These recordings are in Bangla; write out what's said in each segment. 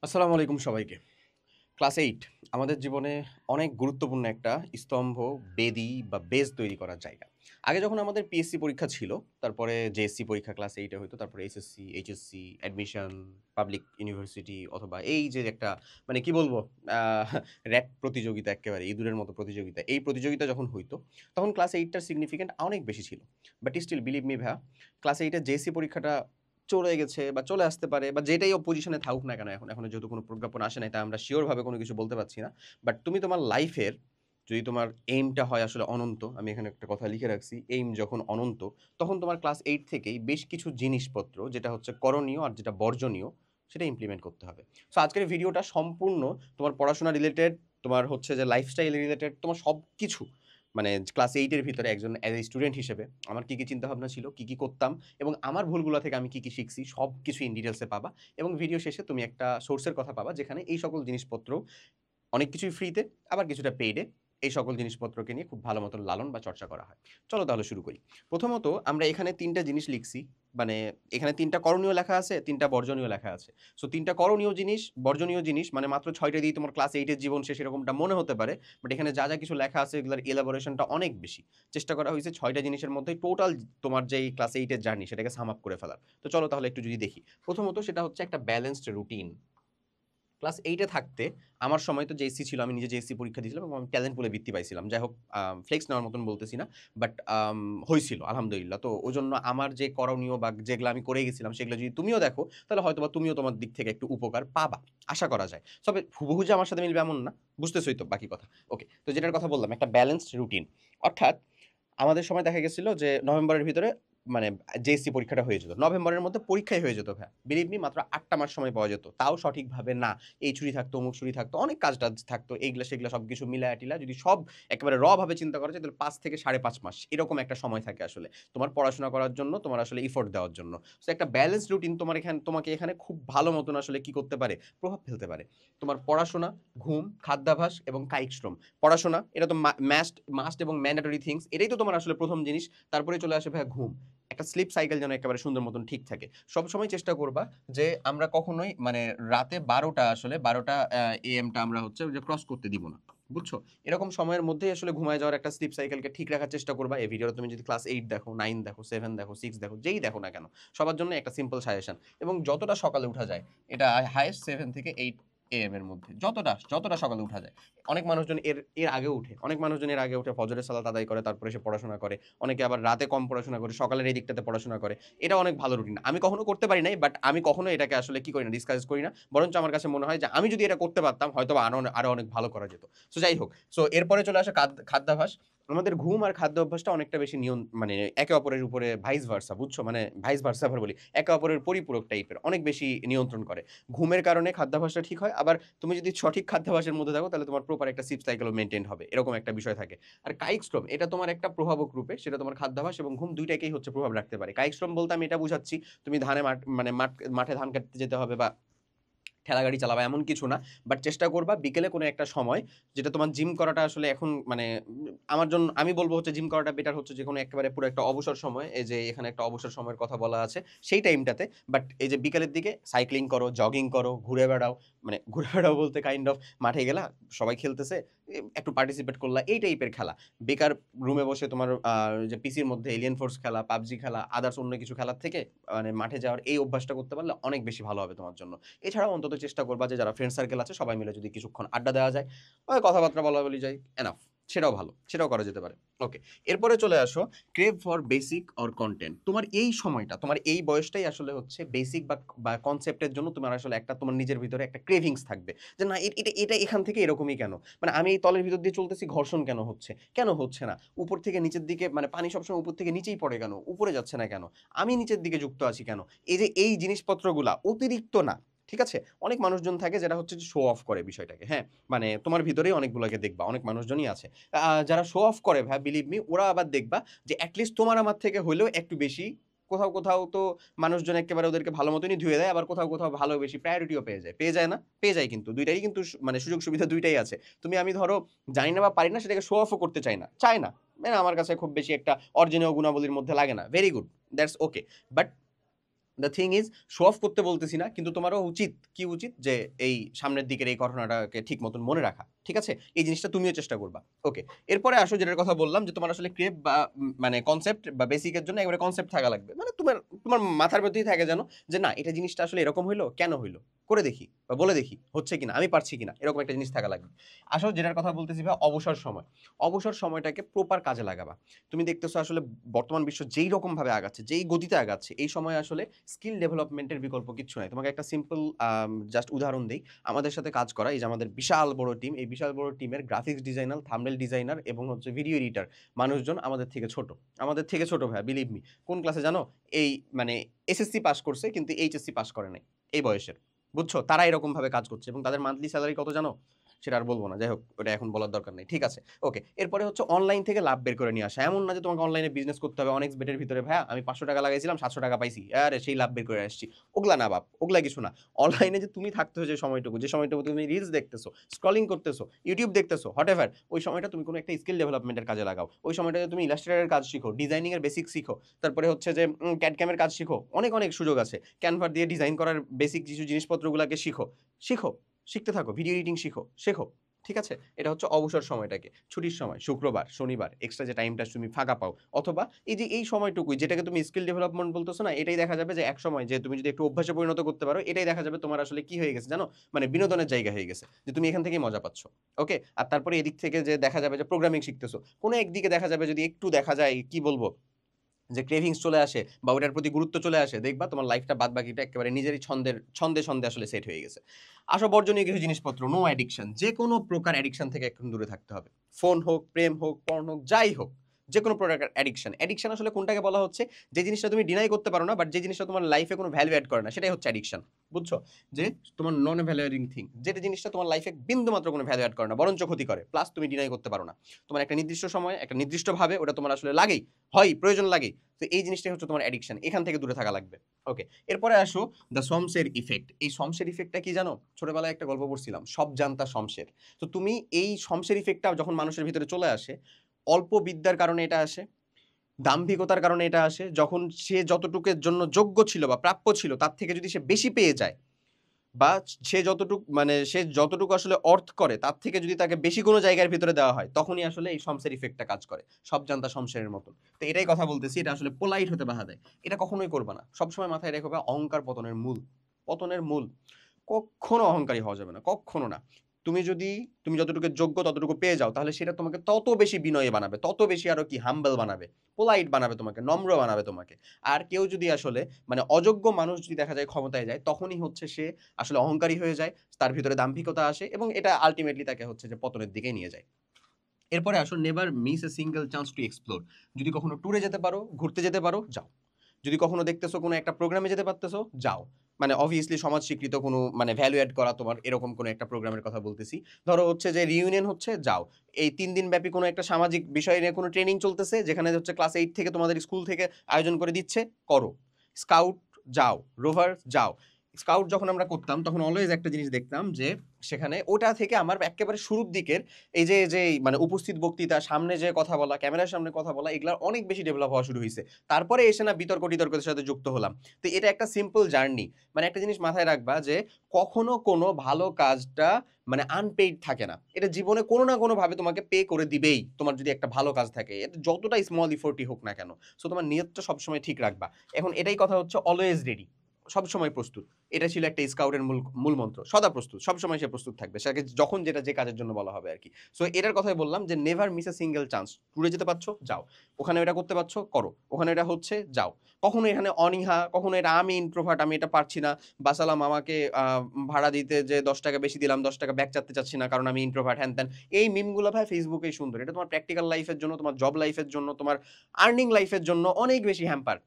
আসসালামু আলাইকুম সবাইকে। ক্লাস 8 আমাদের জীবনে অনেক গুরুত্বপূর্ণ একটা স্তম্ভ, বেদি বা বেস তৈরি করার জায়গা। আগে যখন আমাদের পিএসসি পরীক্ষা ছিল, তারপরে জেএসসি পরীক্ষা ক্লাস 8 এ হইতো, তারপরে SSC, HSC, admission, public university অথবা এই যে একটা মানে কি বলবো আ র‍্যাট প্রতিযোগিতা এক্কেবারে ইঁদুরের মতো প্রতিযোগিতা। এই প্রতিযোগিতা যখন হইতো, তখন ক্লাস 8 টার সিগনিফিক্যান্ট অনেক বেশি ছিল। বাট স্টিল বিলিভ মি ভাইয়া, ক্লাস 8 এর জেএসসি পরীক্ষাটা চলে গেছে বা চলে আসতে পারে বা যেটাই পজিশনে থাকুক না কেন এখনো যেহেতু কোনো প্রজ্ঞাপন আসে নাই তাই আমরা সিওর ভাবে কোনো কিছু বলতে পারছি না। বাট তুমি তোমার লাইফের যদি তোমার এইমটা হয় আসলে অনন্ত, আমি এখানে একটা কথা লিখে রাখছি, এইম যখন অনন্ত, তখন তোমার ক্লাস 8 থেকেই বেশ কিছু জিনিসপত্র যেটা হচ্ছে করণীয় আর যেটা বর্জনীয় সেটা ইমপ্লিমেন্ট করতে হবে। সো আজকের ভিডিওটা সম্পূর্ণ তোমার পড়াশোনা রিলেটেড, তোমার হচ্ছে যে লাইফস্টাইল রিলেটেড, তোমার সবকিছু মানে ক্লাস 8 এর ভিতরে একজন অ্যাজ এ স্টুডেন্ট হিসেবে আমার কি চিন্তাভাবনা ছিল, কি করতাম এবং আমার ভুলগুলো থেকে আমি কি শিখছি সবকিছু ইন ডিটেইলসে পাবা এবং ভিডিও শেষে তুমি একটা সোর্সের কথা পাবা যেখানে এই সকল জিনিসপত্র অনেক কিছুই ফ্রিতে আবার কিছুটা পেইডে এই সকল জিনিসপত্রকে নিয়ে খুব ভালো মতন লালন বা চর্চা করা হয়। চলো তাহলে শুরু করি। প্রথমত আমরা এখানে ৩ টা জিনিস লিখছি। মানে এখানে ৩ টা করণীয় লেখা আছে, ৩ টা বর্জনীয় লেখা আছে। সো ৩ টা করণীয় জিনিস, বর্জনীয় জিনিস মানে মাত্র ৬ টা দিয়েই তোমার ক্লাস 8 এর জীবন শেষ এরকমটা মনে হতে পারে। বাট এখানে যা কিছু লেখা আছে এগুলার এলাবোরেশনটা অনেক বেশি। চেষ্টা করা হয়েছে ৬ টা জিনিসের মধ্যে টোটাল তোমার যেই ক্লাস 8 এর জার্নি সেটাকে সাম আপ করে ফেলার। তো চলো তাহলে একটু যদি দেখি। প্রথমত সেটা হচ্ছে একটা ব্যালেন্সড রুটিন। ক্লাস 8 এ থাকতে আমার সময় তো জেএসসি ছিল। আমি নিজে জেএসসি পরীক্ষা দিয়েছিলাম এবং আমি ট্যালেন্ট পুলে বৃত্তি পাইছিলাম। যাই হোক ফ্লেক্স নেওয়ার মতন বলতেছি না। বাট হইছিল আলহামদুলিল্লাহ। তো ওজন্য আমার যে করণীয় বা যেগুলা আমি করে গেছিলাম সেগুলো যদি তুমিও দেখো তাহলে হয়তোবা তুমিও তোমার দিক থেকে একটু উপকার পাবা। আশা করা যায়। তবে হুবহু যে আমার সাথে মিলবে এমন না। বুঝতেছই তো বাকি কথা। ওকে। তো যেটার কথা বললাম একটা ব্যালেন্সড রুটিন। অর্থাৎ আমাদের সময় দেখা গেছিল যে নভেম্বরের ভিতরে মানে জেএসসি পরীক্ষাটা হয়ে যেত। নভেম্বরের মধ্যে পরীক্ষাই হয়ে যেত ভাইয়া। বিলিভ মি মাত্র ৮ টা মাস সময় পাওয়া যেত। তাও সঠিকভাবে না। এই ছুটি থাকতো, অমুক ছুটি থাকতো, অনেক কাজ-টাজ থাকতো। এইগুলা সেগুলা সবকিছু মিলায়া-টিলায়া যদি সব একেবারে ভাবে চিন্তা করা যায় তাহলে ৫ থেকে ৫.৫ মাস এরকম একটা সময় থাকে আসলে। তোমার পড়াশোনা করার জন্য, তোমার আসলে এফোর্ট দেওয়ার জন্য। সো একটা ব্যালেন্স রুটিন তোমাকে এখানে খুব ভালো মতন আসলে কি করতে পারে? প্রভাব ফেলতে পারে। তোমার পড়াশোনা, ঘুম, খাদ্যাভ্যাস এবং কায়িক শ্রম। পড়াশোনা এটা তো মাস্ট এবং ম্যান্ডেটরি থিংস। এটাই তো তোমার আসলে ১ম জিনিস। তারপরে চলে আসে ভাইয়া ঘুম। একটা স্লিপ সাইকেল যেন একেবারে সুন্দর মতন ঠিক থাকে। সবসময় চেষ্টা করবা যে আমরা কখনোই মানে রাতে ১২ টা আসলে ১২ টা এএম টা আমরা হচ্ছে যে ক্রস করতে দিব না। বুঝছো? এরকম সময়ের মধ্যেই আসলে ঘুমায়ে যাওয়ার একটা স্লিপ সাইকেলকে ঠিক রাখার চেষ্টা করবা। এই ভিডিওটা তুমি যদি ক্লাস 8 দেখো, 9 দেখো, 7 দেখো, 6 দেখো, যেই দেখো না কেন, সবার জন্য একটা সিম্পল সাজেশন এবং যতটা সকালে উঠা যায়, এটা হাইয়েস্ট 7 থেকে 8 এএম এর মধ্যে। যতটা সকালে উঠা যায়। অনেক মানুষজন এর আগেও উঠে। অনেক মানুষজন এর আগে উঠে ফজরের সালাত আদায় করে তারপরে এসে পড়াশোনা করে। অনেকে আবার রাতে কম পড়াশোনা করে, সকালের এই দিকটাতে পড়াশোনা করে। এটা অনেক ভালো রুটিন। আমি কখনো করতে পারি নাই, বাট আমি কখনো এটাকে আসলে কি করি না, ডিসকারেজ করি না। বরঞ্চ আমার কাছে মনে হয় যে আমি যদি এটা করতে পারতাম হয়তোবা আরো অনেক ভালো করা যেত। সো যাই হোক। সো এরপরে চলে আসে খাদ্যাভ্যাস। আমাদের ঘুম আর খাদ্য অভ্যাসটা অনেকটা বেশি মানে একে অপরের উপরে ভাইস ভার্সা, বুঝছো? মানে ভাইস ভার্সা আবার বলি। একে অপরের পরিপূরক টাইপের। অনেক বেশি নিয়ন্ত্রণ করে। ঘুমের কারণে খাদ্যাভ্যাসটা ঠিক হয়। আবার তুমি যদি সঠিক খাদ্যাভ্যাসের মধ্যে থাকো তাহলে তোমার প্রপার একটা স্লিপ সাইকেলও মেইনটেইন হবে। এরকম একটা বিষয় থাকে। আর কায়িক শ্রম এটা তোমার একটা প্রভাবক রূপে সেটা তোমার খাদ্যাভ্যাস এবং ঘুম ২ টাকেই হচ্ছে প্রভাব রাখতে পারে। কায়িক শ্রম বলতে আমি এটা বুঝাচ্ছি তুমি মাঠে ধান কাটতে যেতে হবে বা ঠেলা গাড়ি চালাবা এমন কিছু না। বাট চেষ্টা করবা বিকেলে কোনো একটা সময় যেটা তোমার জিম করাটা আসলে এখন মানে আমার জন্য আমি বলব হচ্ছে জিম করাটা বেটার হচ্ছে যেকোনো একেবারে পুরো একটা অবসর সময়। এই যে এখানে একটা অবসর সময়ের কথা বলা আছে সেই টাইমটাতে। বাট এই যে বিকালের দিকে সাইক্লিং করো, জগিং করো, ঘুরে বেড়াও। মানে ঘুরে বেড়াও বলতে কাইন্ড অফ মাঠে গেলা, সবাই খেলতেছে, একটু পার্টিসিপেট করলা এই টাইপের খেলা। বেকার রুমে বসে তোমার যে পিসির মধ্যে এলিয়েন ফোর্স খেলা, পাবজি খেলা, আদার্স অন্য কিছু খেলার থেকে মানে মাঠে যাওয়ার এই অভ্যাসটা করতে পারলে অনেক বেশি ভালো হবে তোমার জন্য। এছাড়াও অন্তত চেষ্টা করবা যে যারা ফ্রেন্ড সার্কেল আছে সবাই মিলে যদি কিছুক্ষণ আড্ডা দেওয়া যায়, কথাবার্তা বলা যায়, এনাফ। সেটাও ভালো। সেটাও করা যেতে পারে। ওকে। এরপরে চলে আসো crave for basic or content. তোমার এই সময়টা, তোমার এই বয়সটাই আসলে হচ্ছে বেসিক বা কনসেপ্টের জন্য তোমার আসলে একটা তোমার নিজের ভিতরে একটা ক্রেভিংস থাকবে। যে না এটা এখান থেকে এরকমই কেন? মানে আমি এই তলের ভিতর দিয়ে চলতেছি ঘর্ষণ কেন হচ্ছে? কেন হচ্ছে না? উপর থেকে নিচের দিকে মানে পানি সবসময় উপর থেকে নিচেই পড়ে কেন? উপরে যাচ্ছে না কেন? আমি নিচের দিকে যুক্ত আছি কেন? এই যে এই জিনিসপত্রগুলা অতিরিক্ত না। ঠিক আছে? অনেক মানুষজন থাকে যারা হচ্ছে যে শো অফ করে বিষয়টাকে, হ্যাঁ? মানে তোমার ভিতরেই অনেকগুলাকে দেখবা, অনেক মানুষজনই আছে। যারা শো অফ করে ভাই বিলিভ মি ওরা আবার দেখবা যে এট লিস্ট তোমার আমার থেকে হইলেও একটু বেশি কোথাও তো মানুষজন একেবারে ওদেরকে ভালো মতনই ধুয়ে দেয়। আবার কোথাও ভালো বেশি প্রায়োরিটিও পেয়ে যায়। পেয়ে যায় না? পেয়ে যায় কিন্তু। ২ টাই কিন্তু মানে সুযোগ সুবিধা ২ টাই আছে। আমি ধরো জানি না বা পারি না সেটাকে শো অফও করতে চাই না। চায় না। মানে আমার কাছে খুব বেশি একটা অর্জনীয় গুণাবলীর মধ্যে লাগে না। Very good. That's okay. But the thing is show off করতে বলতেছি না, কিন্তু তোমারও উচিত, কি উচিত, যে এই সামনের দিকের এই ঘটনাটাকে ঠিক মতন মনে রাখা, ঠিক আছে? এই জিনিসটা তুমিও চেষ্টা করবা। ওকে, এরপরে আসো যেটার কথা বললাম, যে তোমার আসলে ক্রেপ বা মানে কনসেপ্ট বা বেসিকের জন্য একবারে কনসেপ্ট থাকা লাগবে, মানে তোমার তোমার মাথার মধ্যেই থাকে যেন, যে না এটা জিনিসটা আসলে এরকম হইলো, কেন হইলো, করে দেখি বা বলে দেখি হচ্ছে কিনা, আমি পারছি কিনা, এরকম একটা জিনিস থাকা লাগবে। আসলে যেটার কথা বলতেছি ভাই, অবসর সময়, অবসর সময়টাকে প্রপার কাজে লাগাবা। তুমি দেখতেছো আসলে বর্তমান বিশ্ব যেই রকম ভাবে আগাচ্ছে, যেই গতিতে আগাচ্ছে, এই সময় আসলে স্কিল ডেভেলপমেন্টের বিকল্প কিছু নাই। তোমাকে একটা সিম্পল জাস্ট উদাহরণ দেই। আমাদের সাথে কাজ করা এই যে আমাদের বিশাল বড় টিম, এই বিশাল বড় টিমের গ্রাফিক্স ডিজাইনার, থাম্বনেল ডিজাইনার এবং হচ্ছে ভিডিও এডিটর মানুষজন আমাদের থেকে ছোট, আমাদের থেকে ছোট ভাই, বিলিভ মি। কোন ক্লাসে জানো? এই মানে এসএসসি পাস করছে কিন্তু এইচএসসি পাস করে নাই, এই বয়সের, বুঝছো? তারা এরকম ভাবে কাজ করছে এবং তাদের মান্থলি স্যালারি কত জানো? সেটা আর বলবো না, যাই হোক, ওটা এখন বলার দরকার নেই, ঠিক আছে? ওকে, এরপরে হচ্ছে অনলাইন থেকে লাভ বের করে নিয়ে আসা। এমন না যে তোমাকে অনলাইনে বিজনেস করতে হবে অনেক বেটের ভিতরে, ভাইয়া আমি 500 টাকা লাগাইছিলাম 700 টাকা পাইছি, আরে সেই লাভ বের করে আসছি। ওগুলা না বাপ, ওগুলা কিছু না। অনলাইনে যে তুমি থাকতেছো, যে সময়টুকু তুমি রিলস দেখতেছো, স্ক্রলিং করতেছো, ইউটিউব দেখতেছো, হোয়াট এভার, ওই সময়টা তুমি কোনো একটা স্কিল ডেভেলপমেন্টের কাজে লাগাও। ওই সময়টাতে তুমি ইলাস্ট্রেটরের কাজ শিখো, ডিজাইনিং এর বেসিক শিখো, তারপরে হচ্ছে যে ক্যাড ক্যামের কাজ শিখো, অনেক অনেক সুযোগ আছে। ক্যানভা দিয়ে ডিজাইন করার বেসিক কিছু জিনিসপত্রগুলোকে শিখো, শিখো, শিখতে থাকো, ভিডিও এডিটিং শিখো, শেখো, ঠিক আছে? এটা হচ্ছে অবসর সময়টাকে, ছুটির সময়, শুক্রবার, শনিবার এক্সট্রা যে টাইমটা তুমি ফাঁকা পাও, অথবা এই যে এই সময়টুকুই যেটাকে তুমি স্কিল ডেভেলপমেন্ট বলতেছো না, এটাই দেখা যাবে যে এক সময় যে তুমি যদি একটু অভ্যাসে পরিণত করতে পারো, এটাই দেখা যাবে তোমার আসলে কি হয়ে গেছে জানো? মানে বিনোদনের জায়গা হয়ে গেছে, যে তুমি এখান থেকেই মজা পাচ্ছ। ওকে, আর তারপরে এদিক থেকে যে দেখা যাবে যে প্রোগ্রামিং শিখতেছো, কোনো একদিকে দেখা যাবে যদি একটু দেখা যায়, কি বলবো, যে ক্রেভিংস চলে আসে বা ওটার প্রতি গুরুত্ব চলে আসে, দেখবা তোমার লাইফটা বাদ বাকিটা একেবারে নিজেরই ছন্দে ছন্দে আসলে সেট হয়ে গেছে। আসো বর্জনীয় কিছু জিনিসপত্র, নো অ্যাডিকশন, যে কোনো প্রকার অ্যাডিকশন থেকে একদম দূরে থাকতে হবে। ফোন হোক, প্রেম হোক, পর্ন হোক, যাই হোক, যে কোনো প্রকার অ্যাডিকশন। অ্যাডিকশন আসলে কোনটাকে বলা হচ্ছে? যে জিনিসটা তুমি ডিনাই করতে পারো না, বাট যে জিনিসটা তোমার লাইফে কোনো ভ্যালু অ্যাড করে না, সেটাই হচ্ছে অ্যাডিকশন, বুঝছো? যে তোমার নন ভ্যালুয়ারিং থিং, যেটা জিনিসটা তোমার লাইফে বিন্দু মাত্র কোনো ভ্যালু অ্যাড করে না, বরঞ্চ ক্ষতি করে, প্লাস তুমি ডিনাই করতে পারো না। তোমার একটা নির্দিষ্ট সময়, একটা নির্দিষ্ট ভাবে ওটা তোমার আসলে লাগেই, হয় প্রয়োজন লাগে। তো এই জিনিসটাই হচ্ছে তোমার অ্যাডিকশন, এখান থেকে দূরে থাকা লাগবে। ওকে, এরপরে আসো দ্য শমসের ইফেক্ট। এই শমসের ইফেক্টটা কি জানো? ছোটবেলায় একটা গল্প পড়ছিলাম, সব জানতা শমসের। তো তুমি এই শমসের ইফেক্টটা যখন মানুষের ভিতরে চলে আসে, অল্প বিদ্যার কারণে এটা আসে, দাম্ভিকতার কারণে এটা আসে, যখন সে যতটুকুর জন্য যোগ্য ছিল বা প্রাপ্য ছিল তার থেকে যদি সে বেশি পেয়ে যায়, বা সে যতটুকু আসলে অর্থ করে তার থেকে যদি তাকে বেশি কোনো জায়গার ভিতরে দেওয়া হয়, তখনই আসলে এই শমসের ইফেক্টটা কাজ করে, সব জান্তা শমশেরের মতন। তো এটাই কথা বলতেছি, এটা আসলে পোলাইট হতে বাধা দেয়। এটা কখনোই করবে না, সবসময় মাথায় রেখো, অহংকার পতনের মূল, পতনের মূল। কখনো অহংকারী হওয়া যাবে না, কখনো না। তুমি যতটুকু যোগ্য ততটুকু পেয়ে যাও, তাহলে সেটা তোমাকে তত বেশি বিনয়ী বানাবে, তত বেশি আরো কি হাম্বল বানাবে, পোলাইট বানাবে তোমাকে, নম্র বানাবে তোমাকে। আর কেউ যদি আসলে মানে অযোগ্য মানুষ যদি দেখা যায় ক্ষমতায় যায়, তখনই হচ্ছে সে আসলে অহংকারী হয়ে যায়, তার ভিতরে দাম্ভিকতা আসে এবং এটা আলটিমেটলি তাকে হচ্ছে যে পতনের দিকে নিয়ে যায়। এরপরে আসলে never miss a single chance to explore. যদি কখনো ট্যুরে যেতে পারো, ঘুরতে যেতে পারো, যাও। যদি কখনো দেখতেছো কোনো একটা প্রোগ্রামে যেতে পারতেছো, যাও। মানে অবভিয়াসলি সমাজ স্বীকৃত কোনো মানে ভ্যালু অ্যাড করা তোমার এরকম কোনো একটা প্রোগ্রামের কথা বলতেছি। ধরো হচ্ছে যে রিইউনিয়ন হচ্ছে, যাও। এই 3 দিন ব্যাপী কোনো একটা সামাজিক বিষয় নিয়ে কোনো ট্রেনিং চলতেছে, যেখানে হচ্ছে ক্লাস 8 থেকে তোমাদের স্কুল থেকে আয়োজন করে দিচ্ছে, করো। স্কাউট, যাও। রোভার, যাও। স্কাউট যখন আমরা করতাম তখন অলওয়েজ একটা জিনিস দেখতাম, যে সেখানে ওটা থেকে আমার একেবারে শুরুর দিকের এই যে যে মানে উপস্থিত বক্তৃতা, সামনে যে কথা বলা, ক্যামেরার সামনে কথা বলা, এগুলার অনেক বেশি ডেভেলপ হওয়া শুরু হয়েছে। তারপরে এসে না বিতর্ক টিতর্কের সাথে যুক্ত হলাম। তো এটা একটা সিম্পল জার্নি। মানে একটা জিনিস মাথায় রাখবা, যে কখনো কোনো ভালো কাজটা মানে আনপেইড থাকে না। এটা জীবনে কোনো না কোনো ভাবে তোমাকে পে করে দিবেই, তোমার যদি একটা ভালো কাজ থাকে, এটা যতটা স্মল ইফোর্টই হোক না কেন। সো তোমার নিয়তটা সবসময় ঠিক রাখবা। এখন এটাই কথা হচ্ছে অলওয়েজ রেডি, সবসময় প্রস্তুত। এটা ছিল একটা স্কাউটের মূল মূল মন্ত্র, সদা প্রস্তুত, সবসময় সে প্রস্তুত থাকবে, সেটাকে যখন যেটা যে কাজের জন্য বলা হবে আর কি। সো এটার কথাই বললাম, যে never miss a single chance. ট্যুরে যেতে পারছো, যাও। ওখানে এটা করতে পারছো, করো। ওখানে এটা হচ্ছে, যাও। কখনো এখানে অনীহা, কখনো এটা আমি ইন্ট্রোভার্ট, আমি এটা পারছি না, বাসালাম আমাকে ভাড়া দিতে যে 10 টাকা বেশি দিলাম, 10 টাকা ব্যাক চাচ্ছে চাচ্ছি না কারণ আমি ইন্ট্রোভার্ট, হ্যান ত্যান। এই মিমগুলো ভাই ফেসবুকেই সুন্দর, এটা তোমার প্র্যাকটিক্যাল লাইফের জন্য, তোমার জব লাইফের জন্য, তোমার আর্নিং লাইফের জন্য অনেক বেশি হ্যাম্পার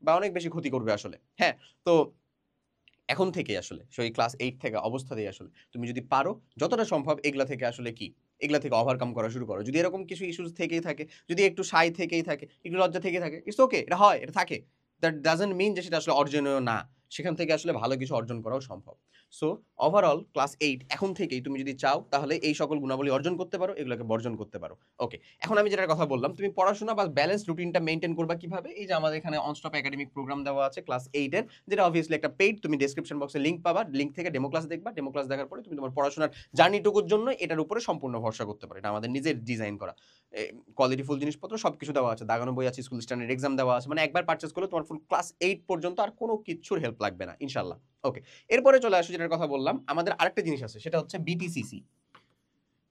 বা অনেক বেশি ক্ষতি করবে আসলে। হ্যাঁ, তো এখন থেকে আসলে সেই ক্লাস 8 থেকে অবস্থাতেই আসলে তুমি যদি পারো যতটা সম্ভব এগুলা থেকে আসলে কি, এগুলা থেকে ওভারকাম করা শুরু করো। যদি এরকম কিছু ইস্যুস থেকেই থাকে, যদি একটু সাই থেকেই থাকে, একটু লজ্জা থেকেই থাকে, ইটস ওকে, এটা হয়, এটা থাকে। দ্যাট ডাজন্ট মিন যে সেটা আসলে অর্জনীয় না। সেখান থেকে আসলে ভালো কিছু অর্জন করাও সম্ভব। সো ওভারঅল ক্লাস 8 এখন থেকেই তুমি যদি চাও তাহলে এই সকল গুণাবলী অর্জন করতে পারো, এগুলোকে বর্জন করতে পারো। ওকে, এখন আমি যেটার কথা বললাম, তুমি পড়াশোনা বা ব্যালেন্স রুটিনটা মেইনটেইন করবা কিভাবে? এই যে আমাদের এখানে অনস্টপ একাডেমিক প্রোগ্রাম দেওয়া আছে ক্লাস 8 এর, যেটা অবভিয়াসলি একটা পেইড। তুমি ডেসক্রিপশন বক্সে লিংক পাবা, লিংক থেকে ডেমো ক্লাস দেখবা, ডেমো ক্লাস দেখার পরে তুমি তোমার পড়াশোনার জার্নিটুকুর জন্য এটার উপরে সম্পূর্ণ ভরসা করতে পারো। এটা আমাদের নিজের ডিজাইন করা কোয়ালিটি ফুল জিনিসপত্র সবকিছু দেওয়া আছে, দাগানো বই আছে, স্কুল স্ট্যান্ডার্ড এক্সাম দেওয়া আছে, মানে একবার পারচেজ করলে তোমার ফুল ক্লাস 8 পর্যন্ত আর কোনো কিছুর হেল্প লাগবে না ইনশাল্লাহ। ওকে, এরপরে চলে আসো যেটার কথা বললাম, আমাদের আরেকটা জিনিস আছে, সেটা হচ্ছে বিটিসিসি।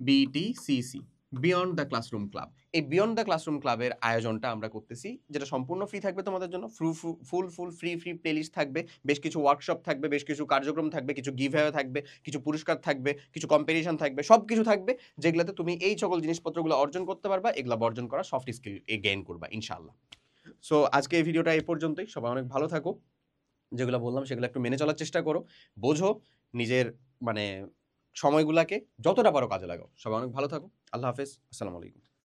বিটিসিসি, বিয়ন্ড দ্য ক্লাসরুম ক্লাব। এই বিয়ন্ড দ্য ক্লাসরুম ক্লাবের আয়োজনটা আমরা করতেছি, যেটা সম্পূর্ণ ফ্রি থাকবে তোমাদের জন্য। ফুল ফ্রি প্লেলিস্ট থাকবে, বেশ কিছু ওয়ার্কশপ থাকবে, বেশ কিছু কার্যক্রম থাকবে, কিছু গিভঅ্যাওয়ে থাকবে, কিছু পুরস্কার থাকবে, কিছু কম্পিটিশন থাকবে, সব কিছু থাকবে, যেগুলোতে তুমি এই সকল জিনিসপত্রগুলো অর্জন করতে পারবা। এগুলো অর্জন করা সফট স্কিল গেইন করবা ইনশাআল্লাহ। সো আজকে এই ভিডিওটা এই পর্যন্তই। সবাই অনেক ভালো থাকো, যেগুলো বললাম সেগুলো একটু মেনে চলার চেষ্টা করো, বোঝো, নিজের মানে সময়গুলাকে যতটা পারো কাজে লাগাও। সবাই অনেক ভালো থাকো। আল্লাহ হাফেজ, আসসালামু আলাইকুম।